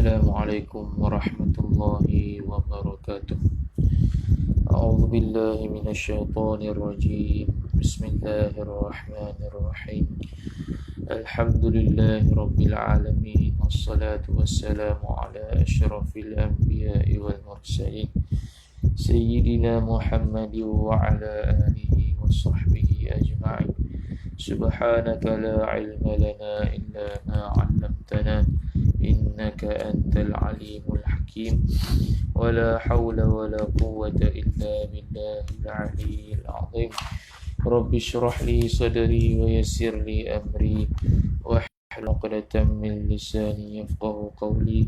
السلام عليكم ورحمة الله وبركاته. أعوذ بالله من الشيطان الرجيم. بسم الله الرحمن الرحيم. الحمد لله رب العالمين، والصلاة والسلام على أشرف الأنبياء والمرسلين سيدنا محمد وعلى آله وصحبه أجمعين. سبحانك لا علم لنا إلا ما علمتنا إنك أنت العليم الحكيم. ولا حول ولا قوة إلا بالله العلي العظيم. رب اشرح لي صدري ويسر لي أمري واحلل عقدة من لساني يفقه قولي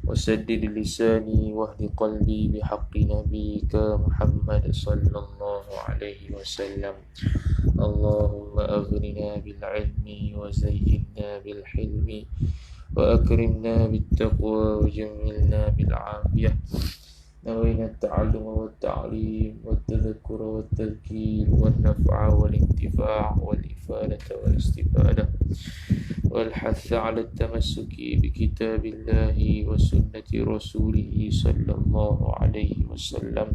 وسدد لساني واهد قلبي بحق نبيك محمد صلى الله عليه وسلم. اللهم أغننا بالعلم وزينا بالحلم وأكرمنا بالتقوى وجملنا بالعافية. نوينا التعلم والتعليم والتذكر والتذكير والنفع والانتفاع والإفادة والاستفادة والحث على التمسك بكتاب الله وسنة رسوله صلى الله عليه وسلم،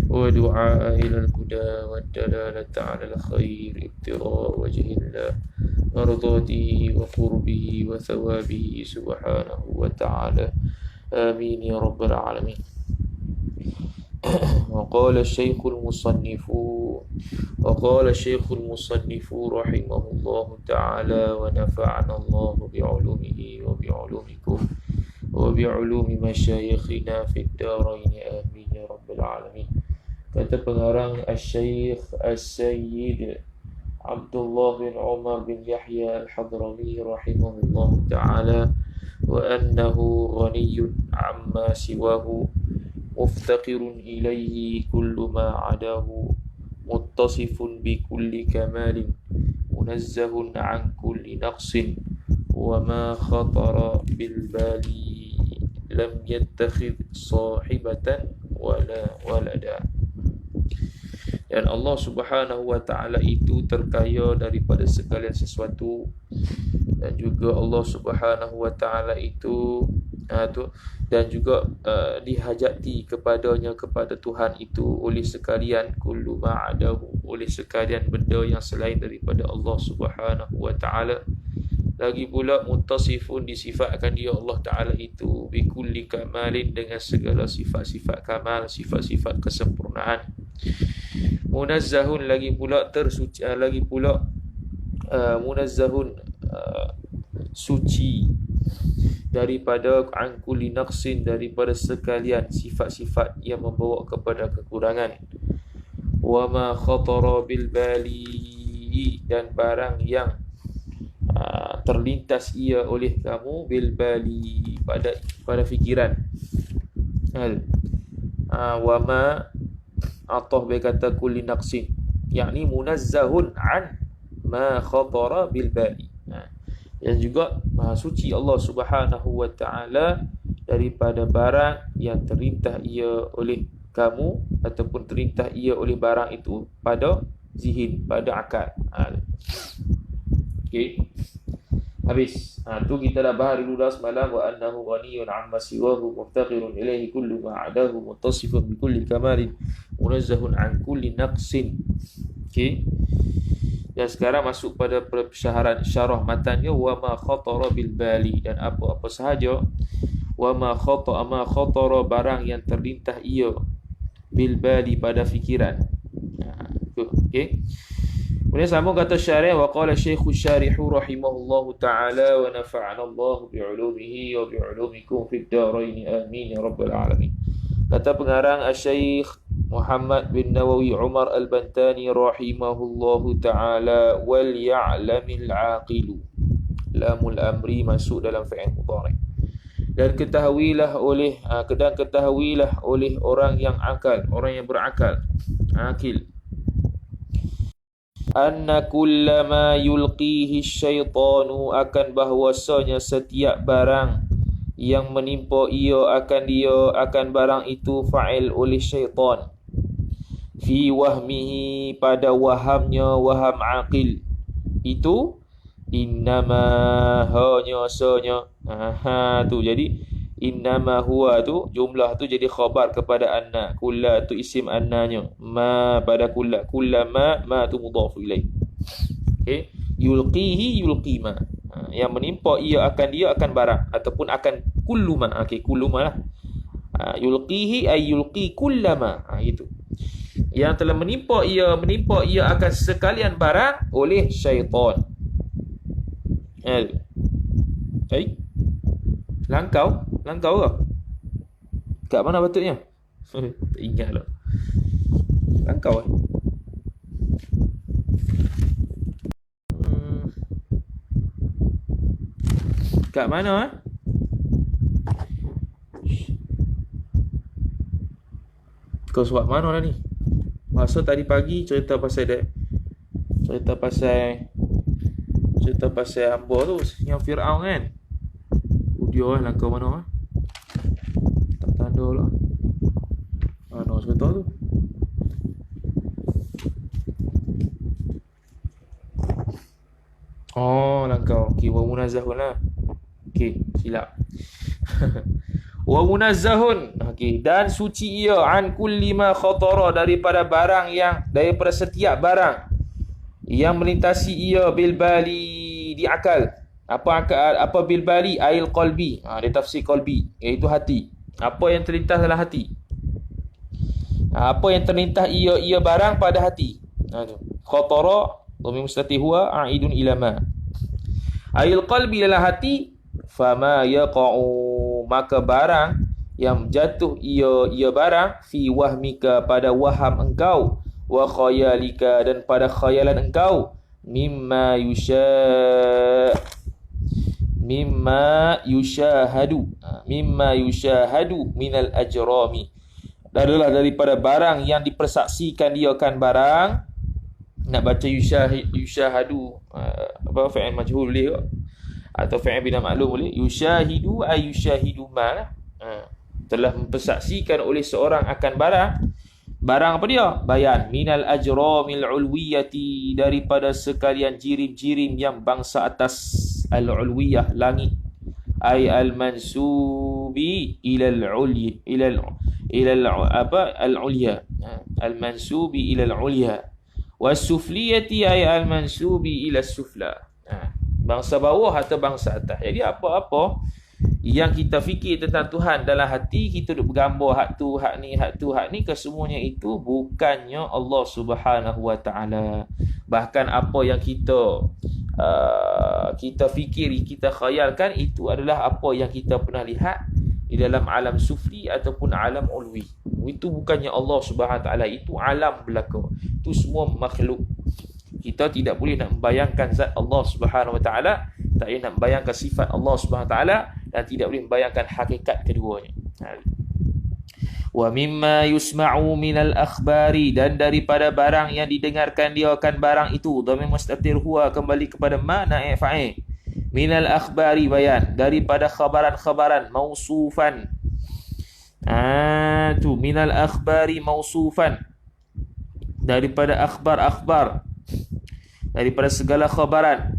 ودعاء إلى الهدى والدلالة على الخير ابتغاء وجه الله، مرضاته وقربه وثوابه سبحانه وتعالى. آمين يا رب العالمين. وقال الشيخ المصنف رحمه الله تعالى ونفعنا الله بعلومه وبعلومكم وبعلوم مشايخنا في الدارين آمين يا رب العالمين. Kata pengarang Al-Syeikh Al-Sayyid Abdullah bin Umar bin Yahya Al-Hadrami rahimahullah ta'ala, wa annahu ghaniyyun amma siwahu muftaqirun ilayhi kullu ma adahu muttasifun bi kulli kamalin munazzahun an kulli naqsin wa ma khatara bil bali lam yattakhidh sahibatan wala walada. Dan Allah Subhanahu wa taala itu terkaya daripada segala sesuatu, dan juga Allah Subhanahu wa taala itu dan juga dihajati kepadanya, kepada Tuhan itu oleh sekalian kullu ma'adahu, oleh sekalian benda yang selain daripada Allah Subhanahu wa taala. Lagi pula muttasifun, disifatkan dia Allah taala itu bikulli kamalin, dengan segala sifat-sifat kamal, sifat-sifat kesempurnaan. Munazzahun, lagi pula tersuci, munazzahun, suci daripada an kulli naqsin, daripada sekalian sifat-sifat yang membawa kepada kekurangan. Wa ma khatara bil bali, dan barang yang terlintas ia oleh kamu, bil bali, pada fikiran. Wa ma atah berkata kulli naqsin, yakni munazzahun an ma khatara bil bali. Dan juga Maha suci Allah Subhanahu wa taala daripada barang yang terintah ia oleh kamu, ataupun terintah ia oleh barang itu pada zihin, pada akal. Okey. Habis. Tu kita dah bahas dulu dah semalam, wa annahu ghaniyun 'amma siwahu muftaqirun ilaihi kullu ma 'adahu muttasifun bi kulli kamalin munazzahun 'an kulli naqsin. Okey. Dan sekarang masuk pada persyaharan syarah matannya, wa ma khatara bil bali, dan apa-apa sahaja wa ma khatara, barang yang terlintah ia bil bali, pada fikiran. Okey. Kemudian sambung kata syarih, wa qala syekh syarih rahimahullahu ta'ala wa nafa'ana Allah bi'ulumihi wa bi'ulumikum fid darain amin ya rabbal alamin. Kata pengarang Syekh Muhammad bin Nawawi Umar Al-Bantani rahimahullahu ta'ala, wal ya'lamil aqilu, lamul amri masuk dalam fi'il mudhari', dan ketahuilah oleh orang yang akal, orang yang berakal, akil, anna kullama yulqihi syaitanu, akan bahwasanya setiap barang yang menimpa akan barang itu fa'il oleh syaitan, fi wahmihi, pada wahamnya, waham aqil itu, innama hanya sanya. Tu jadi Innama huwa tu jumlah tu jadi khabar kepada anna. Kulla tu isim annanya. Ma pada kulla. Kullama ma tu mudhafu ilaih. Okey. Yulqihi yulqi ma. Yang menimpa ia akan barang ataupun akan kullu ma. Okey, kullu ma lah. Yulqihi ay yulqi kullama. Gitu. Yang telah menimpa ia akan sekalian barang oleh syaitan. Langkau ke? Kat mana patutnya? Tak ingat lah. Langkau kat mana Kau suap mana dah ni? Masa tadi pagi cerita pasal hamba tu yang Fir'aun kan. Dia langkau mana tak tanda lah. Mana cerita tu? Oh, langkau. Okey, wa munazzahun lah. Okey, silap. Wa munazzahun. Okey, dan suci ia an kulli ma khatara daripada setiap barang yang melintasi ia bil bali di akal. Apa bil bali ail qalbi. Dia tafsir qalbi, iaitu hati. Apa yang terlintas dalam hati. Apa yang terlintas ia barang pada hati. Tu. Khatara dhamir mustatir huwa aidun ila ma. Ail qalbi dalam hati, fama yaqa'u maka barang yang jatuh ia barang fi wahmika pada waham engkau, wa khayalika dan pada khayalan engkau, mimma yushahadu minal ajrami, adalah daripada barang yang dipersaksikan dia kan barang. Nak baca yushahadu fa'il majhul boleh ke? Atau fa'il bina ma'lum boleh. Yushahidu ay yushahidu ma lah. Telah mempersaksikan oleh seorang akan barang apa dia? Bayan minal ajramil ulwiyati, daripada sekalian jirim-jirim yang bangsa atas. Al-ulwiyah langit, ay al-mansubi ila al-ulya, al-ulya, al-mansubi ila al-ulya, was-sufliyati ay al-mansubi ila as-sufla. Bangsa bawah atau bangsa atas. Jadi apa-apa yang kita fikir tentang Tuhan dalam hati, kita duk bergambar hak tu, hak ni, kesemuanya itu bukannya Allah Subhanahu Wa Taala. Bahkan apa yang kita fikiri, kita khayalkan, itu adalah apa yang kita pernah lihat di dalam alam sufli ataupun alam ulwi. Itu bukannya Allah Subhanahu Wa Taala, itu alam belaka. Itu semua makhluk. Kita tidak boleh nak membayangkan zat Allah Subhanahu Wa Taala, tak boleh nak membayangkan sifat Allah Subhanahu Wa Taala, dan tidak boleh membayangkan hakikat keduanya. Wa mimma yusma'u minal akhbari, dan daripada barang yang didengarkan dia akan barang itu, dhamir mustatir huwa kembali kepada ma na'i fa'il. Minal akhbari bayan, daripada khabaran-khabaran mausufan. Tu minal akhbari mausufan, daripada akhbar-akhbar, daripada segala khabaran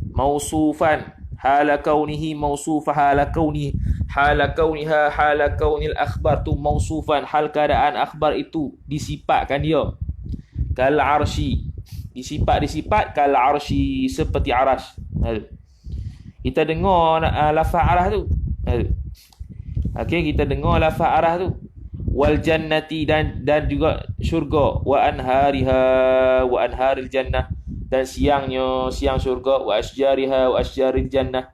mausufan, hala kaunihi mausufa, hala kauniha, hala kaunil akhbar tu mausufan, hal keadaan akhbar itu disifatkan dia kal arsy, disifat kal arsy, seperti arash. Kita dengar lafaz arah tu. Okey, kita dengar lafaz arah tu. Wal jannati, dan juga syurga, wa anhariha wa anharil jannah, dan siang syurga, wa asjariha wa asjaril jannah,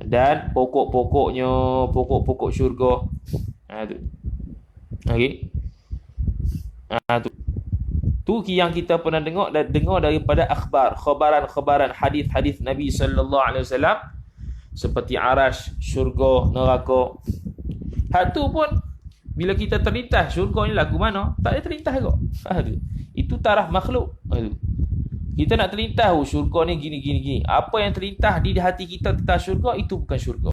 dan pokok-pokok syurga. Tu. Okey. Tu yang kita pernah dengar daripada khabaran hadis-hadis Nabi sallallahu alaihi wasallam, seperti arash, syurga, neraka. Hak tu pun bila kita terlintas, syurga ni lagu mana? Tak ada terlintas kok. Itu taraf makhluk. Kita nak terlintas, syurga ni gini. Apa yang terlintas di hati kita tentang syurga, itu bukan syurga.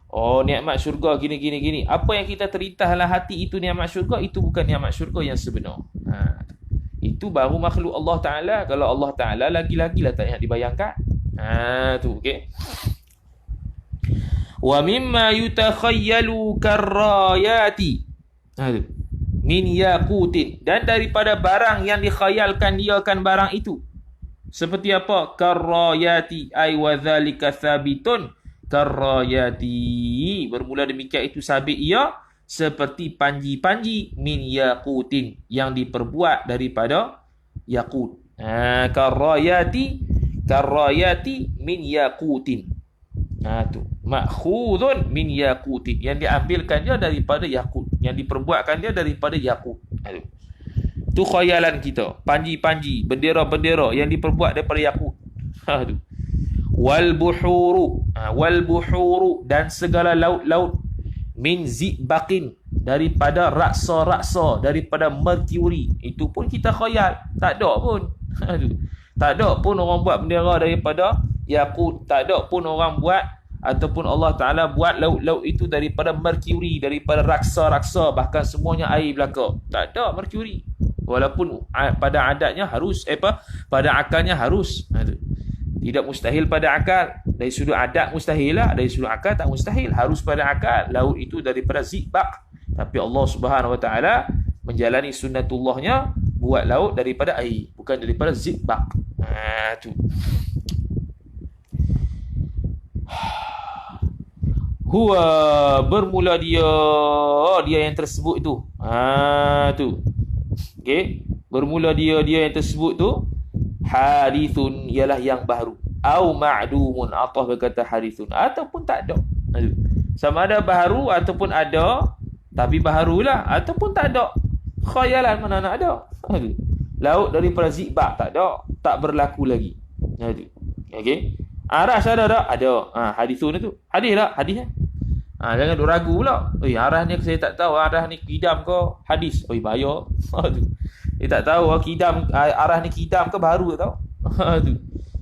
Oh, nikmat syurga gini. Apa yang kita terlintas dalam hati itu nikmat syurga, itu bukan nikmat syurga yang sebenar. Itu baru makhluk Allah Ta'ala. Kalau Allah Ta'ala lagi-lagi lah tak nak dibayangkan. Tu, okey. Wa mimma yutakhayyalu karrayati. Min yaqutin. Dan daripada barang yang dikhayalkan dia akan barang itu. Seperti apa? Karrayati ay wa dzalika thabitun karrayati. Bermula demikian itu sabit ia seperti panji-panji min yaqutin yang diperbuat daripada yaqut. Karrayati min yaqutin. Tu ma'khudun min yaqutin, yang diambilkan dia daripada yaqut, yang diperbuatkan dia daripada yaqut. Tu khayalan kita, panji-panji, bendera-bendera yang diperbuat daripada yaqut. Wal buhuru dan segala laut-laut min zibaqin, daripada raksa-raksa, daripada mercury. Itu pun kita khayal, tak ada pun. Tak ada pun orang buat bendera daripada yaqut, tak ada pun orang buat ataupun Allah Ta'ala buat laut-laut itu daripada mercury, daripada raksa-raksa, bahkan semuanya air belaka. Tak ada mercury. Walaupun pada adatnya harus, pada akalnya harus. Tidak mustahil pada akal. Dari sudut adat mustahil lah, dari sudut akal tak mustahil. Harus pada akal. Laut itu daripada zibaq. Tapi Allah Subhanahu Wa Ta'ala menjalani sunnatullahnya buat laut daripada air, bukan daripada zibaq. Tu. Huwa, bermula dia yang tersebut tu. Tu. Okey, bermula dia yang tersebut tu hadithun, ialah yang baru. Au ma'dumun, atau berkata hadithun, ataupun tak ada. Sama ada baru ataupun ada, tapi barulah, ataupun tak ada. Khayalan mana nak ada. Laut daripada zibaq tak ada, tak berlaku lagi. Okey. Arah ada tak? Ada. Hadithun tu. Hadis tak? Hadis. Jangan duk ragu pula. Arah ni saya tak tahu, arah ni kidam ke hadis. Bayar. Dia tak tahu arah ni kidam ke baru tak tahu.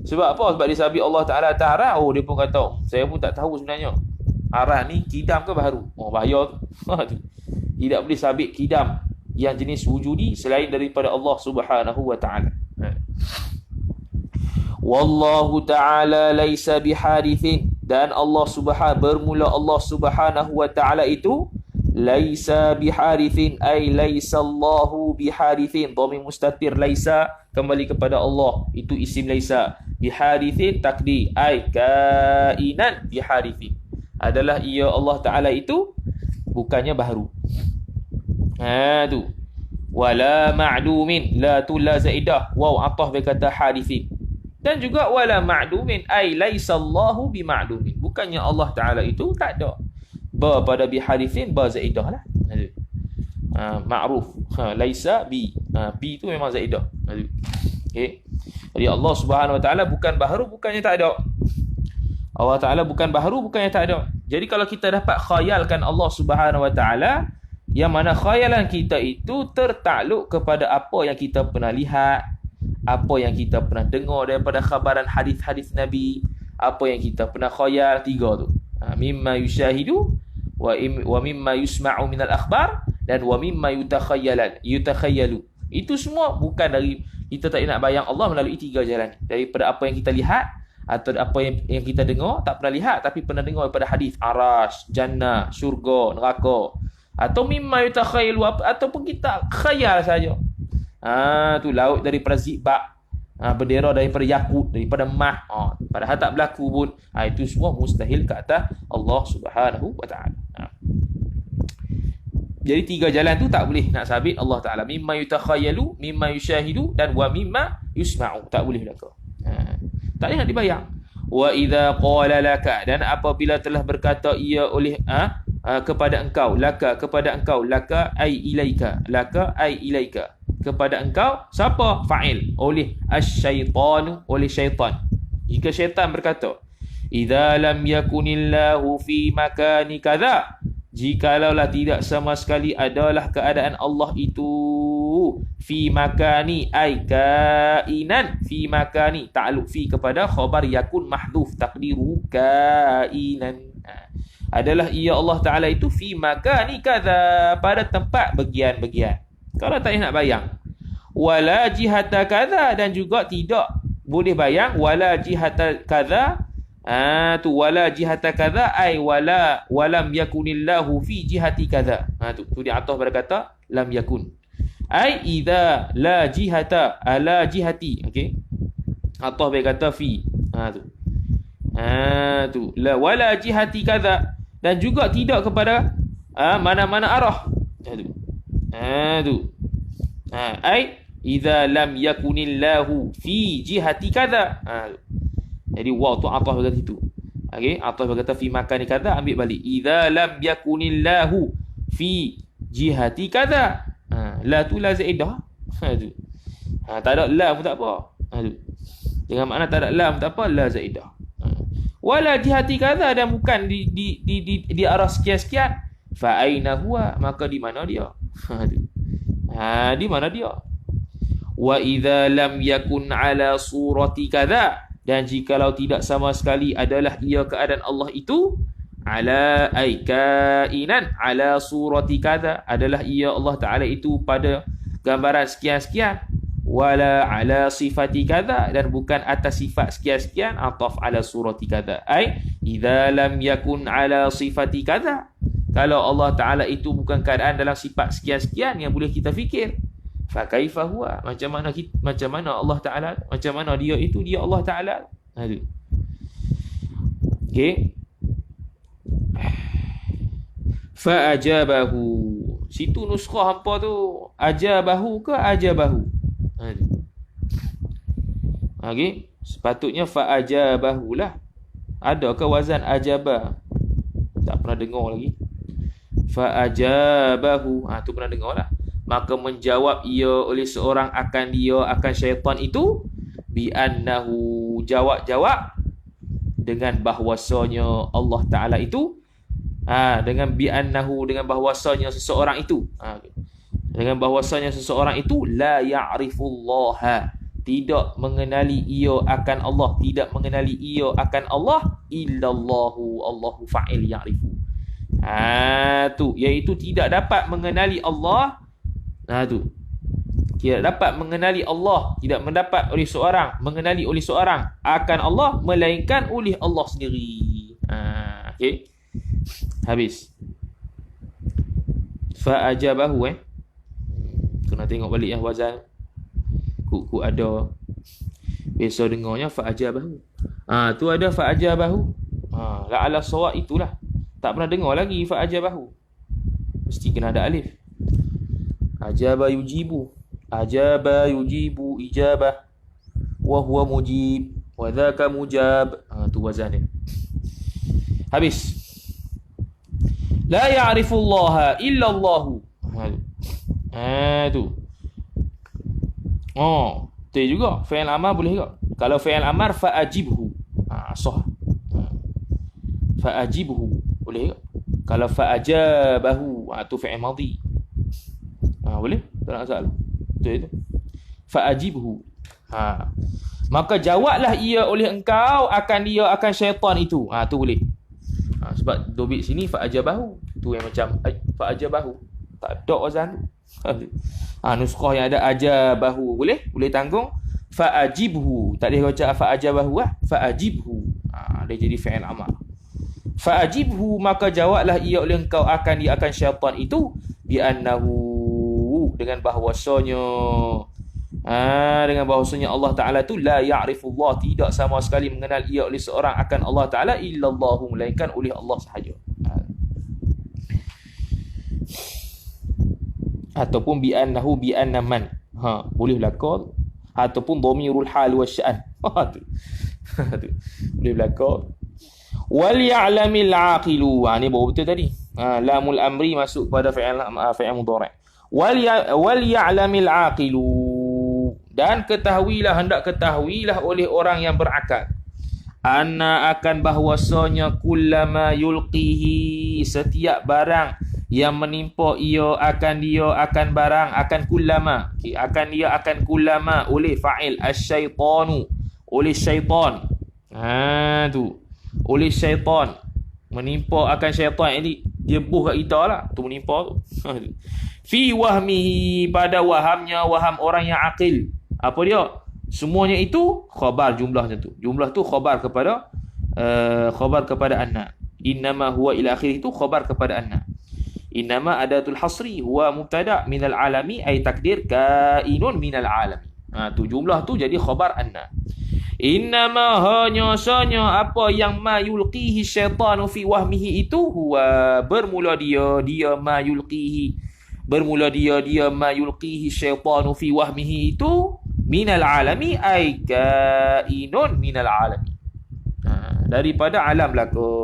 Sebab apa? Sebab dia sabit Allah Ta'ala atas arah. Dia pun kata, saya pun tak tahu sebenarnya. Arah ni kidam ke baru. Bayar tu. Tidak boleh sabit kidam yang jenis wujudi selain daripada Allah Subhanahu Wa Ta'ala. Wallahu Ta'ala laisa bihadithin, dan Allah Subhanahu Wa Ta'ala itu laisa bihadithin, ay laisa Allahu bihadithin. Dhamir mustatir laisa kembali kepada Allah, itu isim laisa. Bihadithin takdir, ay kainan bihadithin, adalah ia Allah Ta'ala itu bukannya baharu. Tu. Wala ma'dumin, la tu la zaidah, waw atah berkata hadithin. Dan juga wala ma'dumin, ay laisa Allahu bima'dumin, bukannya Allah Ta'ala itu tak ada. Ba pada bihadithin, ba zaidah lah. Ma'ruf. Laisa bi. Bi tu memang zaidah. Okey. Jadi Allah Subhanahu Wa Ta'ala bukan baharu, bukannya tak ada. Allah Ta'ala bukan baharu, bukannya tak ada. Jadi kalau kita dapat khayalkan Allah Subhanahu Wa Ta'ala, yang mana khayalan kita itu tertakluk kepada apa yang kita pernah lihat, apa yang kita pernah dengar daripada khabaran hadis-hadis Nabi, apa yang kita pernah khayal, tiga tu. Mimma yushahidu wa mimma yusma'u minal akhbar, dan wa mimma yutakhayyalu. Itu semua bukan dari, kita tak nak bayang Allah melalui tiga jalan. Daripada apa yang kita lihat, atau apa yang kita dengar, tak pernah lihat tapi pernah dengar daripada hadis, arash, jannah, syurga, neraka. Atau mimma yutakhayyalu, ataupun kita khayal saja. Tu laut daripada zibaq, bendera daripada yakut, daripada mah, padahal tak berlaku pun. Itu semua mustahil ke atas Allah Subhanahu Wa Ta'ala. Jadi tiga jalan tu tak boleh nak sabit Allah Ta'ala. Mimma yutakhayyalu, mimma yushahidu, dan wa mimma yusma'u. Tak boleh belaka. Tak boleh nak dibayang. Wa idza qala laka, dan apabila telah berkata ia oleh kepada engkau, laka kepada engkau, laka ai ilaika, laka ai ilaika, kepada engkau, siapa? Fa'il, oleh asy-syaitanu, oleh syaitan. Jika syaitan berkata, idza lam yakunillahu fi makani kadza, jikalaulah tidak sama sekali adalah keadaan Allah itu fi makani, ay kainan, fi makani, ta'alluq fi kepada khabar yakun mahdhuf, taqdiruhu kainan, adalah ia Allah Ta'ala itu fi makani kadza, pada tempat bagian-bagian. Kalau tak nak bayang, wala jihata kadza, dan juga tidak boleh bayang wala jihata kadza, Tu wala jihata kadza ai walam yakunillahu fi jihati kadza. Tu diatas pada kata lam yakun. Ai idza la jihata ala jihati. Okey. Atas pada kata fi. Tu la wala jihati kadza, dan juga tidak kepada mana-mana arah. Tu. Ai idza lam yakunillahu fi jihati kadza. Jadi waw tu atas pada situ. Okey, atas berkata fi makan kadza, ambil balik. Idza lam yakunillahu fi jihati kadza. La tu la zaidah. Tu. Tak ada lam pun tak apa. Tu. Dengan makna tak ada lam tak apa, la zaidah. Wala jihati kadza, dan bukan di arah sekian-sekian. Fa aina huwa, maka di mana dia? Tu. Di mana dia? Wa idza lam yakun ala surati kadza, dan jikalau tidak sama sekali adalah ia keadaan Allah itu, ala ay kainan ala surati kadza, adalah ia Allah Ta'ala itu pada gambaran sekian-sekian, wala ala sifati kadza, dan bukan atas sifat sekian-sekian, ataf ala surati kadza, ay idza lam yakun ala sifati kadza, kalau Allah Ta'ala itu bukan keadaan dalam sifat sekian-sekian yang boleh kita fikir, fa kaifa huwa, macam mana Allah Ta'ala, macam mana dia itu, dia Allah Ta'ala. Okey. Fa ajabahu, situ nuskhah hampa tu ajabahu ke ajabahu. Okey, sepatutnya fa ajabahu lah. Ada ke wazan ajaba? Tak pernah dengar lagi. Fa ajabahu, tu pernah dengar lah. Maka menjawab ia oleh seorang akan dia, akan syaitan itu, bi annahu, jawab dengan bahwasanya Allah Ta'ala itu, dengan bi annahu, dengan bahwasanya seseorang itu, dengan bahwasanya seseorang itu la ya'rifullaha, tidak mengenali ia akan Allah, tidak mengenali ia akan Allah, illallahu, Allahu fa'il ya'rifu. Tu iaitu tidak dapat mengenali Allah. Tu tidak dapat mengenali Allah, tidak mendapat oleh seorang, mengenali oleh seorang akan Allah, melainkan oleh Allah sendiri. Okey, habis. Fa ajabahu, kena tengok balik wazan. Ku ada biasa dengarnya fa ajabahu. Tu ada fa ajabahu. La ala sawa, itulah. Tak pernah dengar lagi fa ajabahu. Mesti kena ada alif. Ajaba yujibu, ajaba yujibu ijabah, wa huwa mujib, wa dhaka mujab. Tu wazan dia. Habis. La ya'rifullaha illa Allahu. Tu. Tu juga fi'il amar boleh juga. Kalau fi'il amar fa ajibhu. Sah. Fa ajibhu boleh juga. Kalau fa ajabahu, tu fi'il madhi. Boleh? Tak nak salah. Betul itu. Fa'ajibhu. Maka jawablah ia oleh engkau akan dia, akan syaitan itu. Tu boleh. Sebab dobit sini fa'ajabahu. Tu yang macam fa'ajabahu. Tak ada wazan. Nuskhah yang ada ajabahu. Boleh? Boleh tanggung. Fa'ajibhu. Tak boleh baca fa'ajabahu. Fa'ajibhu. Dia jadi fi'il amar. Fa'ajibhu, maka jawablah ia oleh engkau akan dia, akan syaitan itu, bi'annahu, dengan bahawasanya Allah Ta'ala tu la ya'rifullah, tidak sama sekali mengenal ia oleh seorang akan Allah Ta'ala, illallahu, melainkan oleh Allah sahaja. Ataupun bi'annahu bi'anna man, boleh belakang. Ataupun dhamirul hal wa sya'an, boleh belakang. Wal ya'lamil aqilu, ni baru betul tadi. Lamul amri masuk pada fi'il mudhari'. Wal ya'lamil aqilu, dan ketahuilah, hendak ketahuilah oleh orang yang berakal, anna, akan bahwasanya kullama yulqihi, setiap barang yang menimpa ia akan dia, akan barang, akan kullama, akan dia, akan kullama, oleh fa'il asyaitanu, oleh syaitan. Tu oleh syaitan, menimpa akan syaitan, ini dia buh kat kita lah, tu menimpa tu. Fi wahmihi, pada wahamnya, waham orang yang akil. Apa dia? Semuanya itu khabar, jumlahnya tu. Jumlah tu khabar kepada khabar kepada anna. Innama huwa ila akhir itu khabar kepada anna. Innama adatul hasri huwa mubtada minal alami ay takdir kainun minal alami. Tu jumlah tu jadi khabar anna. Innama hanya sanya apa yang ma yulqihi syaitanu fi wahmihi itu huwa bermula dia ma yulqihi, bermula dia ma yulqihi syaitanu fi wahmihi itu minal alami ay kainun minal alami. Daripada alam belaka.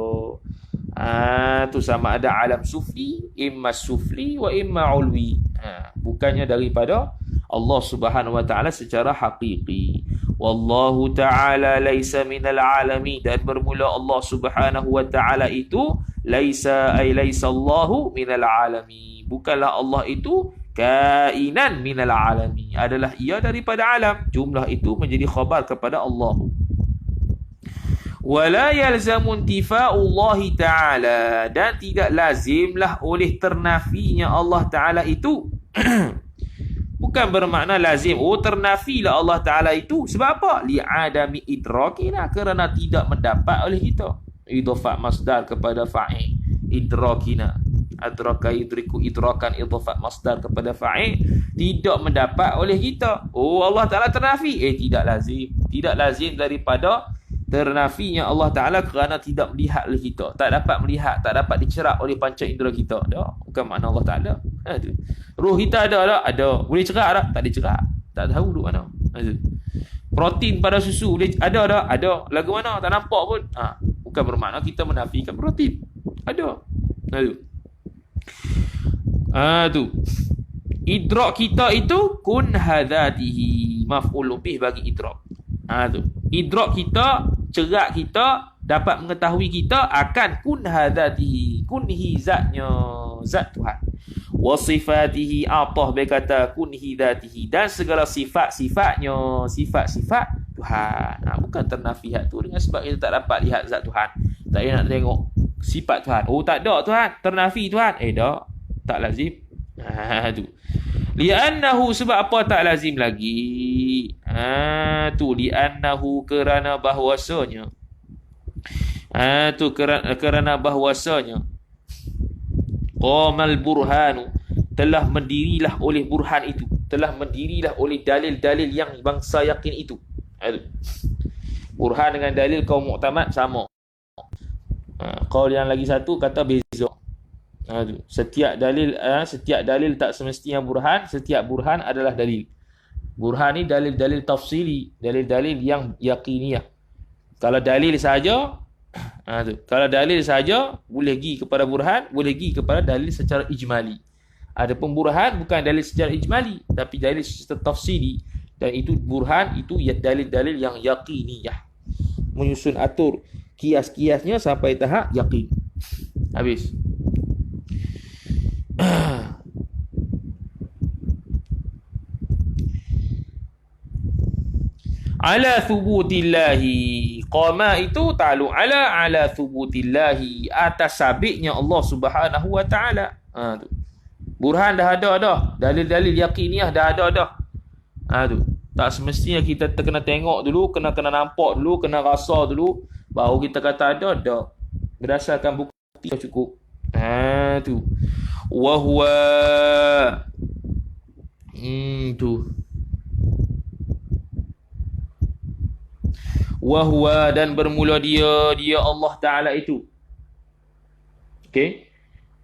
Tu sama ada alam sufli, imma sufli wa imma ulwi. Bukannya daripada Allah Subhanahu wa taala secara hakiki. Wallahu taala laisa minal alami, dan bermula Allah Subhanahu wa taala itu laisa ay laisa Allahu minal alami. Bukanlah Allah itu kainan minal alami, adalah ia daripada alam. Jumlah itu menjadi khabar kepada Allah. Wala yalzamu intifa'ullahi ta'ala, dan tidak lazimlah oleh ternafinya Allah Ta'ala itu. Bukan bermakna lazim, ternafilah Allah Ta'ala itu. Sebab apa? Li'adami idrakina, kerana tidak mendapat oleh kita. Idhafat masdar kepada fa'il. Idrakina. Adraka idriku idrakan, idhafat masdar kepada fa'il. Tidak mendapat oleh kita. Allah Ta'ala ternafi. Tidak lazim. Tidak lazim daripada ternafinya Allah Ta'ala kerana tidak melihat oleh kita. Tak dapat melihat, tak dapat dicerak oleh panca indera kita. Bukan makna Allah Ta'ala. Ruh kita ada tak? Ada. Boleh cerak tak? Tak dicerak. Tak tahu duduk mana. Protein pada susu boleh ada tak? Ada. Lagu mana? Tak nampak pun. Bukan bermakna kita menafikan protein. Ada. Tu. Idrak kita itu kun hadatihi, maf'ul bih bagi idrak. Tu. Idrak kita, cerak kita, dapat mengetahui kita akan kun hadatihi, kunhi zatnya, zat Tuhan. Wa sifatihi, atah berkata kunhi dhatihi, dan segala sifat-sifatnya, sifat-sifat Tuhan. Bukan ternafihat tu dengan sebab kita tak dapat lihat zat Tuhan. Tak payah nak tengok sifat Tuhan. Tak ada Tuhan, ternafi Tuhan. Tak lazim. Tu. Li'annahu, sebab apa tak lazim lagi? Tu li'annahu, kerana bahwasanya. Tu kerana bahwasanya. Qamal burhanu, telah mendirilah oleh burhan itu, telah mendirilah oleh dalil-dalil yang bangsa yakin itu. Burhan dengan dalil kaum mu'tamad sama. Qaul yang lagi satu kata beza. Setiap dalil tak semestinya burhan. Setiap burhan adalah dalil. Burhan ni dalil-dalil tafsili, dalil-dalil yang yakiniyah. Kalau dalil saja, kalau dalil saja boleh pergi kepada burhan, boleh pergi kepada dalil secara ijmali. Adapun burhan bukan dalil secara ijmali, tapi dalil secara tafsili, dan itu burhan itu dalil-dalil yang yakiniyah. Menyusun atur kias-kiasnya sampai tahap yakin. Habis. Ala thubutillahi, qama itu ta'alu ala thubutillahi, atas sabitnya Allah Subhanahu wa ta'ala. Tu. Burhan dah ada dah, dalil-dalil yakiniyah dah ada dah. Tu. Tak semestinya kita kena tengok dulu, kena nampak dulu, kena rasa dulu, baru kita kata ada dah. Berdasarkan bukti cukup. Tu. Wa huwa tu. Wa huwa, dan bermula dia Allah Ta'ala itu. Okey.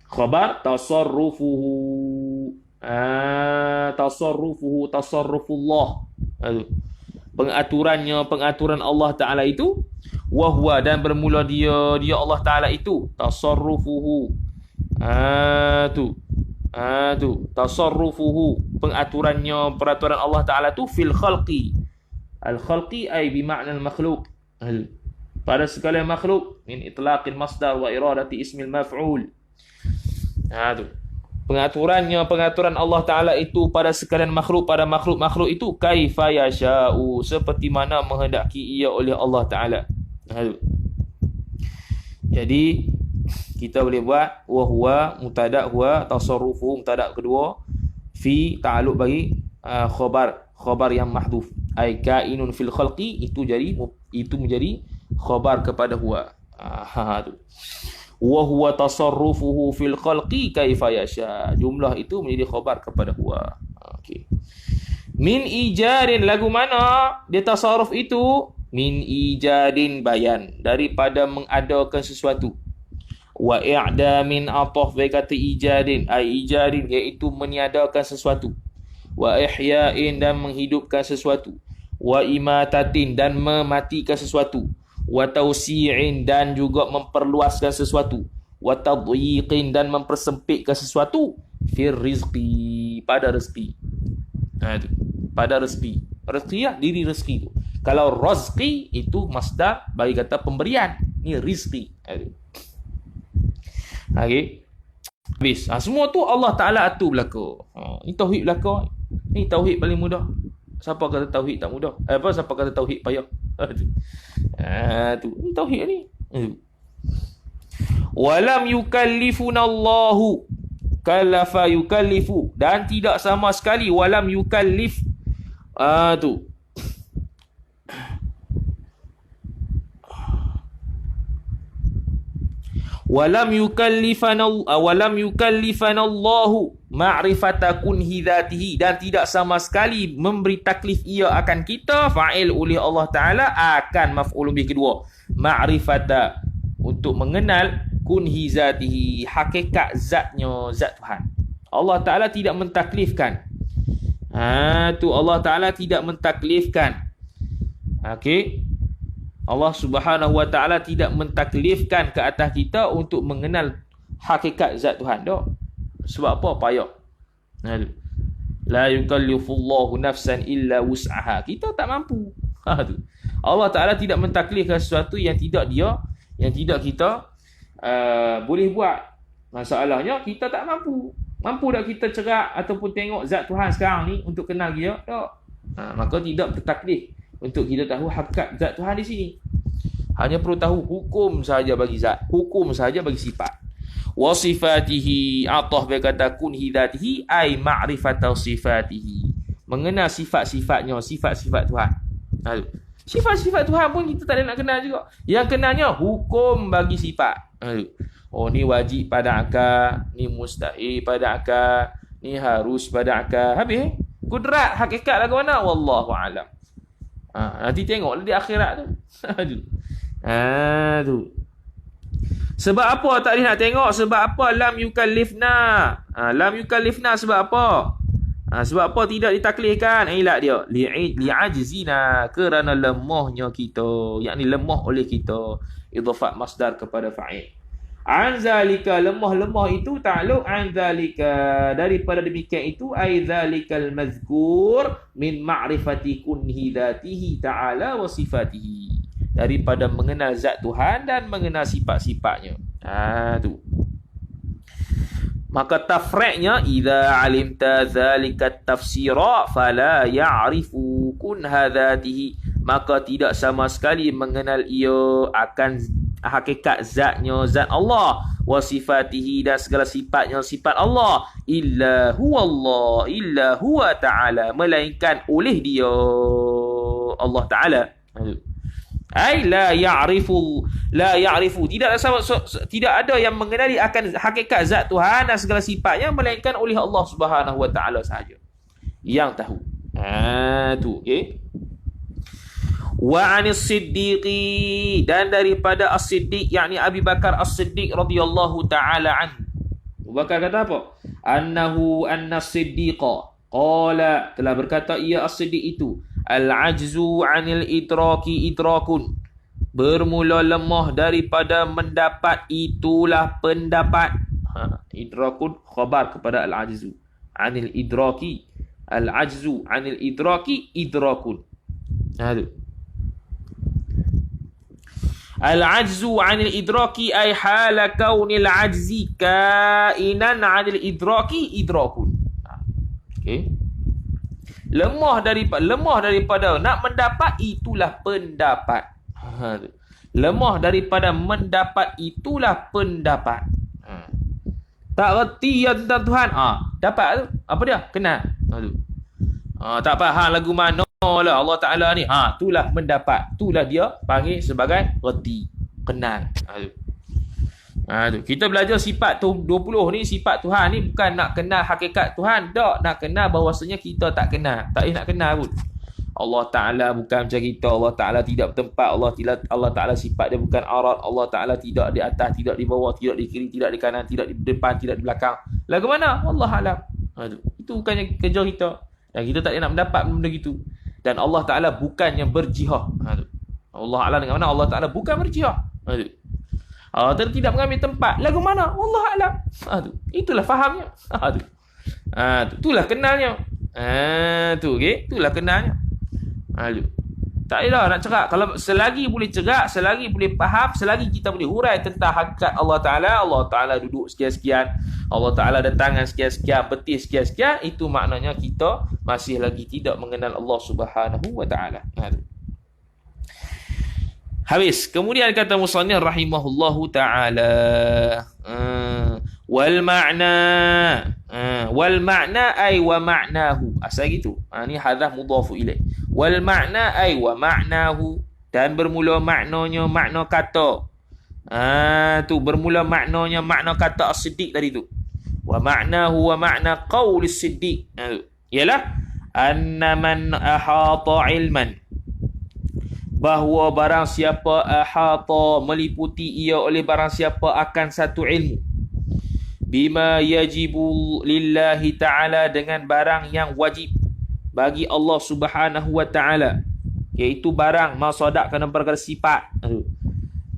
Khabar tasarrufuhu. Tasarrufullah. Pengaturan Allah Ta'ala itu. Wa huwa, dan bermula dia Allah Ta'ala itu. Tasarrufuhu. Tu. Tasarrufuhu, peraturan Allah Ta'ala tu fil khalqi. Al-khalqi ay bima'na al-makhluq. Pada segala makhluk, min itlaqil masdar wa iradati ismil maf'ul. Tu. Pengaturan Allah Ta'ala itu pada sekalian makhluk, pada makhluk-makhluk itu kaifa yasha'u, seperti mana menghendaki ia oleh Allah Ta'ala. Jadi kita boleh buat wa huwa mubtada, huwa tasarrufu mubtada kedua, fi ta'alluq bagi khabar yang mahdhuf, ai kainun fil khalqi, itu menjadi khabar kepada huwa. Tu. Wa huwa tasarrufuhu fil khalqi kaifa yasha. Jumlah itu menjadi khabar kepada huwa. Okey. Min ijadin, lagu mana dia tasarruf itu? Min ijadin bayan, daripada mengadakan sesuatu. Wa i'damin ataf kata ijadin, ai ijadin iaitu meniadakan sesuatu. Wa ihya'in dan menghidupkan sesuatu. Wa imatatin dan mematikan sesuatu. Wa tausi'in dan juga memperluaskan sesuatu. Wa tadyiqin dan mempersempitkan sesuatu. Fir rizqi, pada rezeki. Itu pada rezeki. Rezeki ya, diri rezeki tu. Kalau razqi itu masdar bagi kata pemberian. Ni rizqi. Okey. Habis. Semua tu Allah Ta'ala atur belaka. Ni tauhid belaka. Ni tauhid paling mudah. Siapa kata tauhid tak mudah? Siapa kata tauhid payah? Tu. Ni tauhid ni. Walam yukallifunallahu kallafa yukallifu, dan tidak sama sekali walam yukallif. Tu. Walam yukallifanallahu ma'rifata kunhi dhatihi, dan tidak sama sekali memberi taklif ia akan kita, fa'il oleh Allah Ta'ala, akan maf'ul bih kedua, ma'rifata, untuk mengenal kunhi zatihi, hakikat zatnya, zat Tuhan. Allah Ta'ala tidak mentaklifkan. Tu Allah Ta'ala tidak mentaklifkan. Okey. Allah Subhanahu Wa Ta'ala tidak mentaklifkan ke atas kita untuk mengenal hakikat zat Tuhan. Tak. Sebab apa? Payah. La yukallifullahu nafsan illa wus'aha. Kita tak mampu. Allah Ta'ala tidak mentaklifkan sesuatu yang tidak kita boleh buat. Masalahnya kita tak mampu. Mampu tak kita cerak ataupun tengok zat Tuhan sekarang ni untuk kenal dia? Tak. Maka tidak bertaklif untuk kita tahu hakikat zat Tuhan di sini. Hanya perlu tahu hukum sahaja bagi zat, hukum sahaja bagi sifat. Wa sifatihi, atah berkata kunhi dhatihi, ay ma'rifata sifatihi, mengenal sifat-sifatnya, sifat-sifat Tuhan. Sifat-sifat Tuhan pun kita tak ada nak kenal juga. Yang kenalnya hukum bagi sifat. Oh, ni wajib pada akal, ni mustahil pada akal, ni harus pada akal. Habis kudrat hakikat lagu mana? Wallahu alam. Nanti tengok di akhirat tu. Tu. Sebab apa tak boleh nak tengok? Sebab apa lam yukallifna? Lam yukallifna sebab apa? Sebab apa tidak ditaklifkan? Ilat dia. Li'ajzina, kerana lemahnya kita. Yakni lemah oleh kita. Idhafat masdar kepada fa'il. Anzalika, lemah-lemah itu ta'aluk anzalika, daripada demikian itu, ay zalikal mazkur min ma'rifati kunhi dhatihi ta'ala wa sifatihi, daripada mengenal zat Tuhan dan mengenal sifat-sifatnya. Tu. Maka tafri'nya, idza alimta zalika tafsira fala ya'rifu kunha dhatihi, maka tidak sama sekali mengenal ia akan hakikat zatnya, zat Allah, wa sifatihi, dan segala sifatnya, sifat Allah, illa huwa Allah, illa huwa ta'ala, melainkan oleh dia Allah Ta'ala. Ai la ya'rifu, tidak ada yang mengenali akan hakikat zat Tuhan dan segala sifatnya melainkan oleh Allah Subhanahu Wa Ta'ala sahaja yang tahu. Tu okey. Wa 'anis siddiqi, dan daripada as-siddiq, yakni Abi Bakar as-Siddiq radhiyallahu taala an. Abu Bakar kata apa? Anna siddiqa qala, telah berkata ia as-siddiq itu, al-'ajzu 'anil idraki idrakun, bermula lemah daripada mendapat itulah pendapat. Idrakun khabar kepada al-'ajzu 'anil idraki, al-'ajzu 'anil idraki idrakun. Tu. Al-'ajzu 'anil idraki ay hala kaunil 'ajzi kainan 'anil idraki idrakun. Okey. Lemah daripada nak mendapat itulah pendapat. Lemah daripada mendapat itulah pendapat. Tak reti ya tentang Tuhan. Dapat tu. Apa dia? Kenal. Tu. Tak faham lagu mana lah Allah Ta'ala ni. Itulah mendapat. Itulah dia panggil sebagai reti. Kenal. Kita belajar sifat 20 ni, sifat Tuhan ni bukan nak kenal hakikat Tuhan. Tak, nak kenal bahawasanya kita tak kenal. Tak nak kenal pun. Allah Ta'ala bukan macam kita. Allah Ta'ala tidak bertempat. Allah Ta'ala sifat dia bukan arat. Allah Ta'ala tidak di atas, tidak di bawah, tidak di kiri, tidak di kanan, tidak di depan, tidak di belakang. Lagu mana? Allah Alam. Itu bukannya kerja kita. Dan kita tak nak mendapat benda gitu. Dan Allah Ta'ala bukannya berjihad. Allah Alam dengan mana? Allah Ta'ala bukan berjihad. Allah Ta'ala tidak mengambil tempat. Lagu mana? Allah Alam. Itulah fahamnya. Itulah kenalnya. Okay? Itulah kenalnya. Tak payah nak cerak. Kalau selagi boleh cerak, selagi boleh faham, selagi kita boleh hurai tentang hakikat Allah Ta'ala duduk sekian-sekian, Allah Ta'ala ada tangan sekian-sekian, betih sekian-sekian, itu maknanya kita masih lagi tidak mengenal Allah Subhanahu Wa Ta'ala. Habis. Kemudian kata musannif rahimahullahu ta'ala, wal ma'na ay wa ma'nahu. Asal gitu. Ni hadzaf mudhafu ilaih. Wal ma'na ay wa ma'nahu, dan bermula maknanya makna kata. Tu bermula maknanya makna kata as-siddiq tadi tu. Wa ma'nahu wa ma'na qauli as-siddiq. Ialah anna man ahata ilman, bahawa barang siapa ahata meliputi ia oleh barang siapa akan satu ilmu, bima yajibu lillahi ta'ala, dengan barang yang wajib bagi Allah Subhanahu Wa Ta'ala, iaitu barang masadak kena perkara sifat.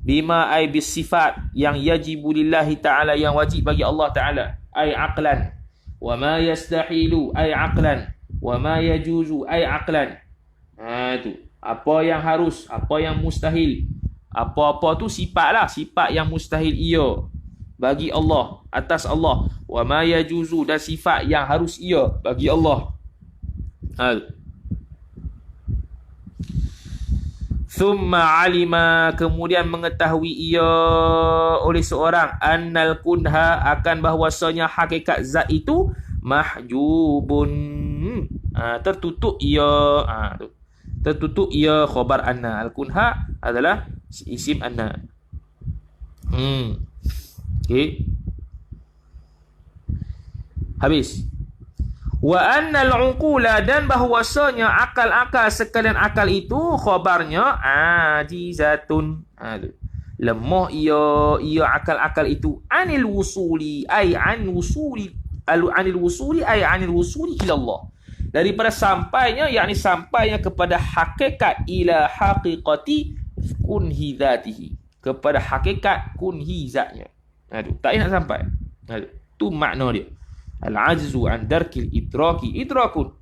Bima ay bis sifat yang yajibu lillahi ta'ala, yang wajib bagi Allah Ta'ala, ay aqlan, wa ma yastahilu ay aqlan, wa ma yajuzu ay aqlan. Tu apa yang harus, apa yang mustahil, apa-apa tu sifat lah, sifat yang mustahil ia bagi Allah, atas Allah. Wa ma yajuzu, dan sifat yang harus ia bagi Allah. Thumma alima, kemudian mengetahui ia oleh seorang, annal kunha, akan bahwasanya hakikat zat itu mahjubun, tertutup ia. Tertutup ia khabar anna. Al-kunha adalah isim anna. Okay. Habis. Wa annal uqula, dan bahwasanya akal-akal sekalian akal itu khabarnya ajizatun. Lemah ia akal-akal itu anil wusuli ay anil wusuli ila Allah, daripada sampainya, yakni sampainya kepada hakikat, ila haqiqati kunhi dzatihi, kepada hakikat kunhi zatnya. Tak nak sampai. Tu makna dia. Al-ajzu an darkil idrakun.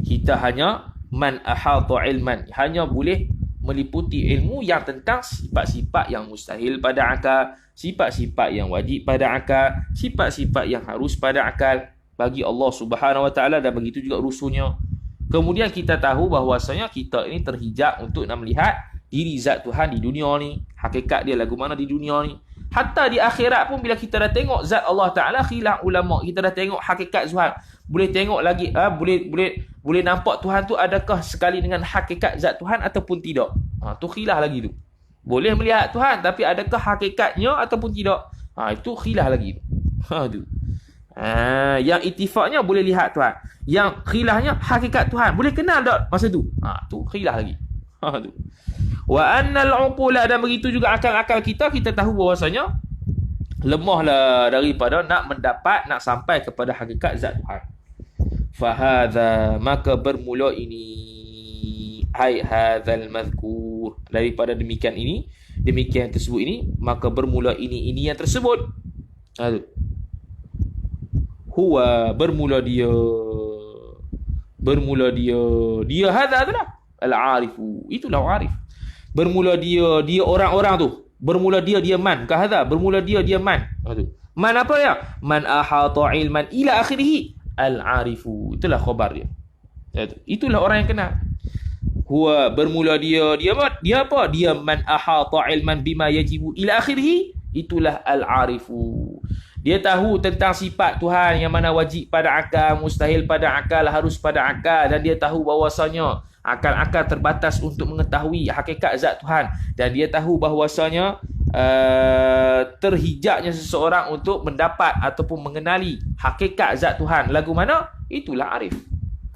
Kita hanya man ahata ilman, hanya boleh meliputi ilmu yang tentang sifat-sifat yang mustahil pada akal, sifat-sifat yang wajib pada akal, sifat-sifat yang harus pada akal bagi Allah Subhanahu Wa Ta'ala, dan begitu juga rusulnya. Kemudian kita tahu bahawasanya kita ini terhijab untuk nak melihat diri zat Tuhan di dunia ni, hakikat dia lagu mana di dunia ni. Hatta di akhirat pun bila kita dah tengok zat Allah Ta'ala, khilaf ulama, kita dah tengok hakikat Tuhan, boleh tengok lagi boleh nampak Tuhan tu adakah sekali dengan hakikat zat Tuhan ataupun tidak. Tu khilaf lagi tu. Boleh melihat Tuhan tapi adakah hakikatnya ataupun tidak. Itu khilaf lagi tu. Yang ittifaqnya boleh lihat Tuhan, yang khilafnya hakikat Tuhan, boleh kenal tak masa tu. Tu khilaf lagi. Tu. Wa annal uqula, dan begitu juga akal-akal kita tahu bahwasanya lemahlah daripada nak mendapat, nak sampai kepada hakikat zat Tuhan. Fahadha, maka bermula ini, hai hadzal mazkur, daripada demikian tersebut ini, maka bermula ini yang tersebut. Huwa, bermula dia hadza adalah al-arifu, itulah arif. Bermula dia orang-orang tu, bermula dia man, ke hadza, bermula dia man. Man apa ya? Man ahata ilman ila akhirih, al-arifu, itulah khabar dia. Itulah orang yang kenal. Huwa, bermula dia apa? Dia man ahata ilman bima yajibu ila akhirih, itulah al-arifu. Dia tahu tentang sifat Tuhan yang mana wajib pada akal, mustahil pada akal, harus pada akal. Dan dia tahu bahawasanya akal-akal terbatas untuk mengetahui hakikat zat Tuhan. Dan dia tahu bahawasanya terhijaknya seseorang untuk mendapat ataupun mengenali hakikat zat Tuhan. Lagu mana? Itulah arif.